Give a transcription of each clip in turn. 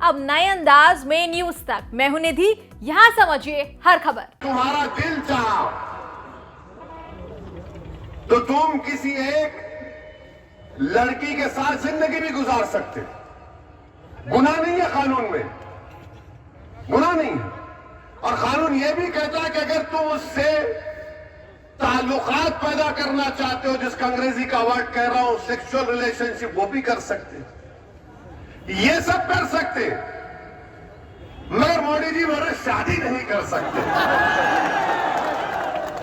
अब नए अंदाज में न्यूज तक। मैं हूं निधि, यहां समझिए हर खबर। तुम्हारा दिल चाहा तो तुम किसी एक लड़की के साथ जिंदगी भी गुजार सकते। गुनाह नहीं है कानून में, गुनाह नहीं है। और कानून यह भी कहता है कि अगर तुम उससे ताल्लुकात पैदा करना चाहते हो, जिसका अंग्रेजी का वर्ड कह रहा हूं सेक्सुअल रिलेशनशिप, वो भी कर सकते, ये सब कर सकते, मगर मोदी जी बोले शादी नहीं कर सकते।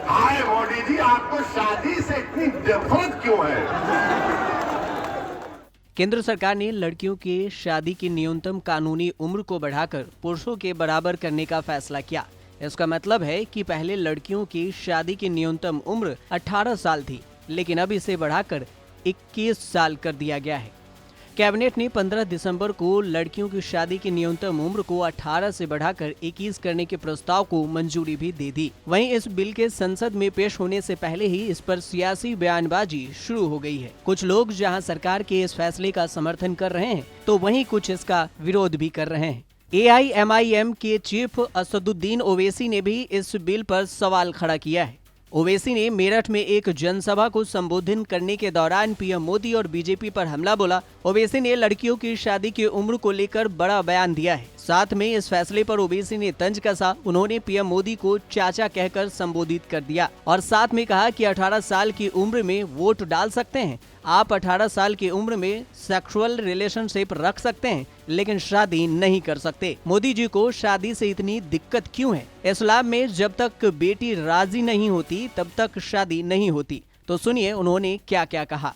हाय मोदी जी, आपको शादी से इतनी नफरत क्यों है? केंद्र सरकार ने लड़कियों की शादी की न्यूनतम कानूनी उम्र को बढ़ाकर पुरुषों के बराबर करने का फैसला किया। इसका मतलब है कि पहले लड़कियों की शादी की न्यूनतम उम्र 18 साल थी, लेकिन अब इसे बढ़ाकर 21 साल कर दिया गया है। कैबिनेट ने 15 दिसंबर को लड़कियों की शादी की न्यूनतम उम्र को 18 से बढ़ाकर 21 करने के प्रस्ताव को मंजूरी भी दे दी। वहीं इस बिल के संसद में पेश होने से पहले ही इस पर सियासी बयानबाजी शुरू हो गई है। कुछ लोग जहां सरकार के इस फैसले का समर्थन कर रहे हैं, तो वहीं कुछ इसका विरोध भी कर रहे हैं। AIMIM के चीफ असदुद्दीन ओवैसी ने भी इस बिल पर सवाल खड़ा किया है। ओवैसी ने मेरठ में एक जनसभा को संबोधित करने के दौरान पीएम मोदी और बीजेपी पर हमला बोला। ओवैसी ने लड़कियों की शादी की उम्र को लेकर बड़ा बयान दिया है। साथ में इस फैसले पर ओवैसी ने तंज कसा। उन्होंने पीएम मोदी को चाचा कहकर संबोधित कर दिया और साथ में कहा कि 18 साल की उम्र में वोट डाल सकते हैं। आप 18 साल की उम्र में सेक्सुअल रिलेशनशिप रख सकते हैं, लेकिन शादी नहीं कर सकते। मोदी जी को शादी से इतनी दिक्कत क्यों है? इस्लाम में जब तक बेटी राजी नहीं होती तब तक शादी नहीं होती। तो सुनिए उन्होंने क्या क्या कहा।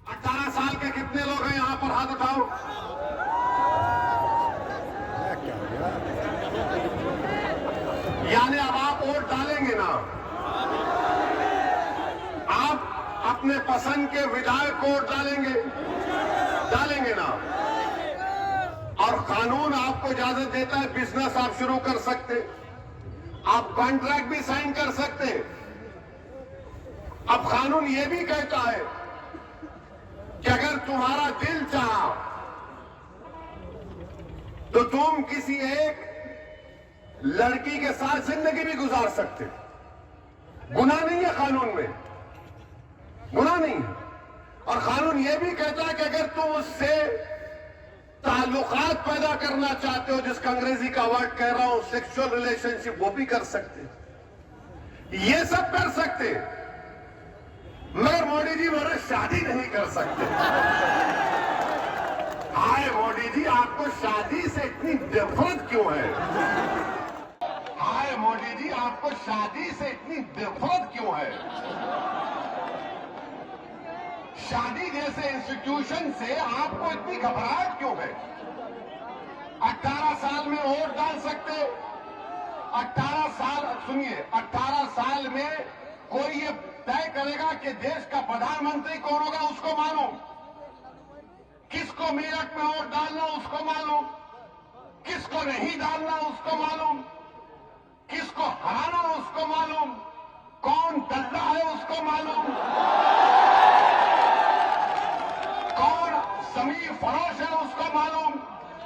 18 साल के कितने लोग हैं यहाँ पर? हाथ उठाओ। यानी अब आप वोट डालेंगे ना? आप अपने पसंद के विधायक को वोट डालेंगे ना? और कानून आपको इजाजत देता है, बिजनेस आप शुरू कर सकते, आप कॉन्ट्रैक्ट भी साइन कर सकते। अब कानून यह भी कहता है कि अगर तुम्हारा दिल चाहा तो तुम किसी एक लड़की के साथ जिंदगी भी गुजार सकते। गुनाह नहीं है कानून में, गुनाह नहीं है। और कानून यह भी कहता है कि अगर तुम उससे ताल्लुकात पैदा करना चाहते हो, जिसका अंग्रेजी का वर्ड कह रहा हूं सेक्सुअल रिलेशनशिप, वो भी कर सकते, ये सब कर सकते, मगर मोदी जी बोले शादी नहीं कर सकते। हाय मोदी जी, आपको शादी से इतनी नफरत क्यों है? हाय मोदी जी, आपको शादी से इतनी नफरत क्यों है? शादी जैसे इंस्टीट्यूशन से आपको इतनी घबराहट क्यों है? 18 साल में वोट डाल सकते, 18 साल, सुनिए, 18 साल में कोई ये तय करेगा कि देश का प्रधानमंत्री कौन होगा, उसको मालूम। किसको मेरठ में वोट डालना उसको मालूम, किसको नहीं डालना उसको मालूम, किसको हराना उसको मालूम, कौन दल्ला है उसको मालूम, कौन जमीन फरोश है उसको मालूम,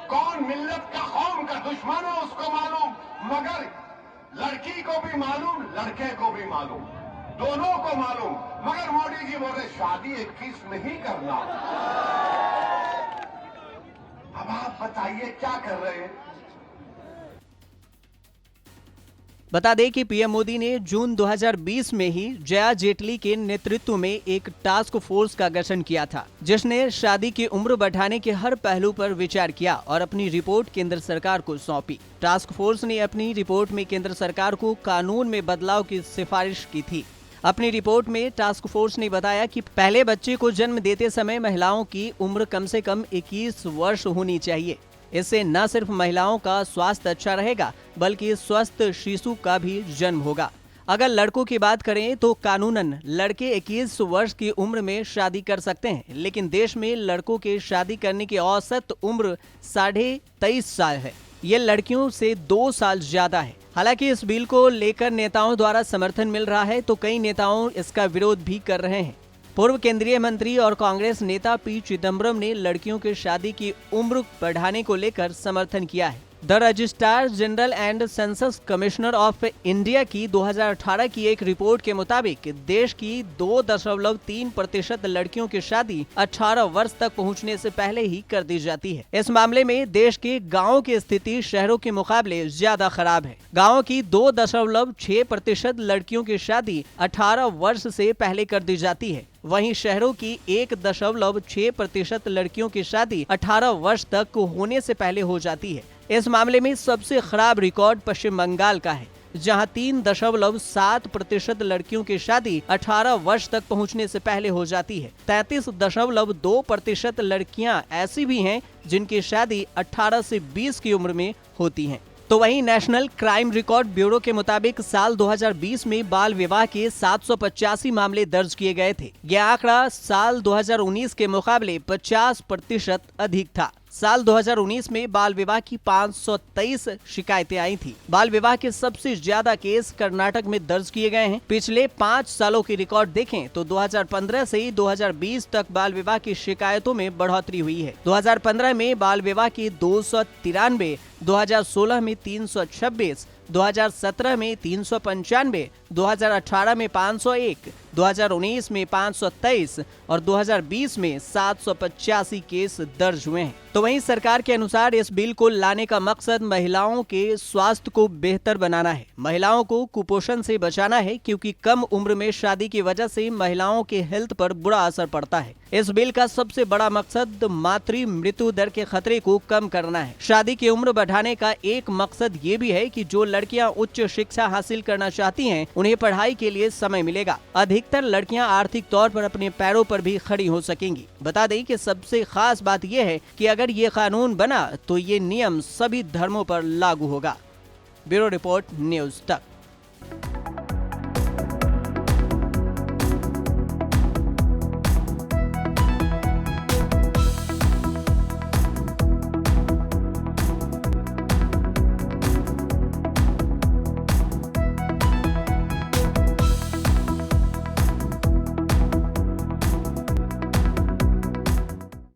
कौन मिल्लत का कौम का दुश्मन है उसको मालूम। मगर लड़की को भी मालूम, लड़के को भी मालूम, दोनों को मालूम। मगर मोदी जी बोले शादी 21 नहीं करना। अब आप बताइए क्या कर रहे हैं? बता दें कि पीएम मोदी ने जून 2020 में ही जया जेटली के नेतृत्व में एक टास्क फोर्स का गठन किया था, जिसने शादी की उम्र बढ़ाने के हर पहलू पर विचार किया और अपनी रिपोर्ट केंद्र सरकार को सौंपी। टास्क फोर्स ने अपनी रिपोर्ट में केंद्र सरकार को कानून में बदलाव की सिफारिश की थी। अपनी रिपोर्ट में टास्क फोर्स ने बताया कि पहले बच्चे को जन्म देते समय महिलाओं की उम्र कम से कम 21 वर्ष होनी चाहिए। इससे न सिर्फ महिलाओं का स्वास्थ्य अच्छा रहेगा, बल्कि स्वस्थ शिशु का भी जन्म होगा। अगर लड़कों की बात करें तो कानूनन लड़के 21 वर्ष की उम्र में शादी कर सकते हैं, लेकिन देश में लड़कों के शादी करने की औसत उम्र 23.5 साल है। ये लड़कियों से 2 साल ज्यादा है। हालांकि इस बिल को लेकर नेताओं द्वारा समर्थन मिल रहा है, तो कई नेताओं इसका विरोध भी कर रहे हैं। पूर्व केंद्रीय मंत्री और कांग्रेस नेता पी चिदम्बरम ने लड़कियों की शादी की उम्र बढ़ाने को लेकर समर्थन किया है। The registrar general and census commissioner of India की 2018 की एक रिपोर्ट के मुताबिक देश की 2.3% लड़कियों की शादी 18 वर्ष तक पहुंचने से पहले ही कर दी जाती है। इस मामले में देश के गांवों की स्थिति शहरों के मुकाबले ज्यादा खराब है। गांवों की 2.6% लड़कियों की शादी 18 वर्ष से पहले कर दी जाती है। वहीं शहरों की 1.6% लड़कियों की शादी 18 वर्ष तक होने से पहले हो जाती है। इस मामले में सबसे खराब रिकॉर्ड पश्चिम बंगाल का है, जहां 3.7% लड़कियों की शादी 18 वर्ष तक पहुंचने से पहले हो जाती है। 33.2% लड़कियां ऐसी भी हैं जिनकी शादी 18 से 20 की उम्र में होती हैं। तो वहीं नेशनल क्राइम रिकॉर्ड ब्यूरो के मुताबिक साल 2020 में बाल विवाह के 785 मामले दर्ज किए गए थे। यह आंकड़ा साल 2019 के मुकाबले 50% अधिक था। साल 2019 में बाल विवाह की 523 शिकायतें आई थी। बाल विवाह के सबसे ज्यादा केस कर्नाटक में दर्ज किए गए हैं। पिछले 5 सालों की रिकॉर्ड देखें तो 2015 से 2020 तक बाल विवाह की शिकायतों में बढ़ोतरी हुई है। 2015 में बाल विवाह की 293, 2016 में 326, 2017 में 395, 2018 में 501, 2019 में 523 और 2020 में 785 केस दर्ज हुए हैं। तो वहीं सरकार के अनुसार इस बिल को लाने का मकसद महिलाओं के स्वास्थ्य को बेहतर बनाना है, महिलाओं को कुपोषण से बचाना है, क्योंकि कम उम्र में शादी की वजह से महिलाओं के हेल्थ पर बुरा असर पड़ता है। इस बिल का सबसे बड़ा मकसद मातृ मृत्यु दर के खतरे को कम करना है। शादी की उम्र बढ़ाने का एक मकसद ये भी है कि जो लड़कियां उच्च शिक्षा हासिल करना चाहती हैं, उन्हें पढ़ाई के लिए समय मिलेगा। अधिकतर लड़कियां आर्थिक तौर पर अपने पैरों पर भी खड़ी हो सकेंगी। बता दें कि सबसे खास बात यह है कि अगर ये कानून बना तो ये नियम सभी धर्मों पर लागू होगा। ब्यूरो रिपोर्ट, न्यूज़ तक।